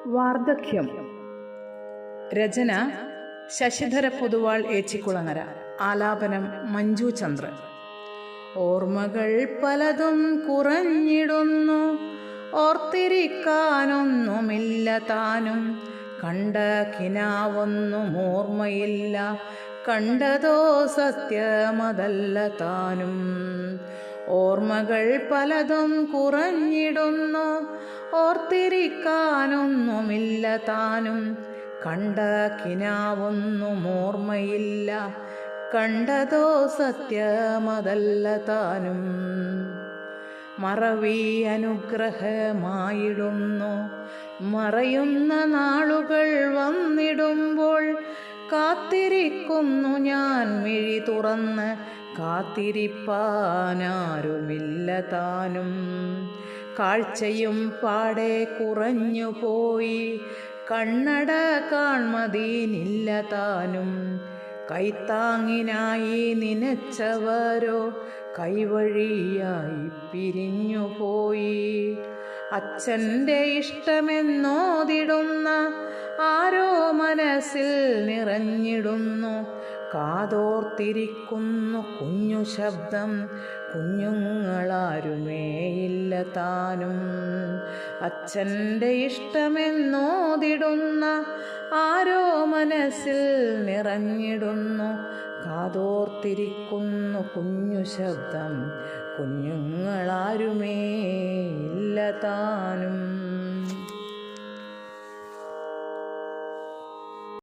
വാർദ്ധക്യം. രചന ശശിധര പൊതുവാൾ ഏച്ചിക്കുളങ്ങര. ആലാപനം മഞ്ജു ചന്ദ്രൻ. ഓർമ്മകൾ പലതും കുറഞ്ഞിടുന്നു, ഓർത്തിരിക്കാനൊന്നുമില്ല താനും. കണ്ട കിനാവൊന്നും ഓർമ്മയില്ല, കണ്ടതോ സത്യമതല്ല താനും. ഓർമ്മകൾ പലതും കുറഞ്ഞിടുന്നു, ഓർത്തിരിക്കാനൊന്നുമില്ല താനും. കണ്ട കിനാവൊന്നും ഓർമ്മയില്ല, കണ്ടതോ സത്യമതല്ല താനും. മറവി അനുഗ്രഹമായിടുന്നു, മറയുന്ന നാളുകൾ വന്നിടുമ്പോൾ. കാത്തിരിക്കുന്നു ഞാൻ മിഴി തുറന്ന്, കാത്തിരിപ്പാനാരുമില്ല താനും. കാഴ്ചയും പാടെ കുറഞ്ഞു പോയി, കണ്ണട കാൺമതീനില്ല താനും. കൈത്താങ്ങിനായി നനച്ചവരോ കൈവഴിയായി പിരിഞ്ഞുപോയി. അച്ഛൻ്റെ ഇഷ്ടമെന്നോതിടുന്ന ആരോ മനസ്സിൽ നിറഞ്ഞിടുന്നു. കാതോർത്തിരിക്കുന്നു കുഞ്ഞു ശബ്ദം, കുഞ്ഞുങ്ങളാരുമേയില്ല താനും. അച്ഛൻ്റെ ഇഷ്ടമെന്നോതിടുന്ന ആരോ മനസ്സിൽ നിറഞ്ഞിടുന്നു. കാതോർത്തിരിക്കുന്നു കുഞ്ഞു ശബ്ദം, കുഞ്ഞുങ്ങളാരുമേയില്ല താനും.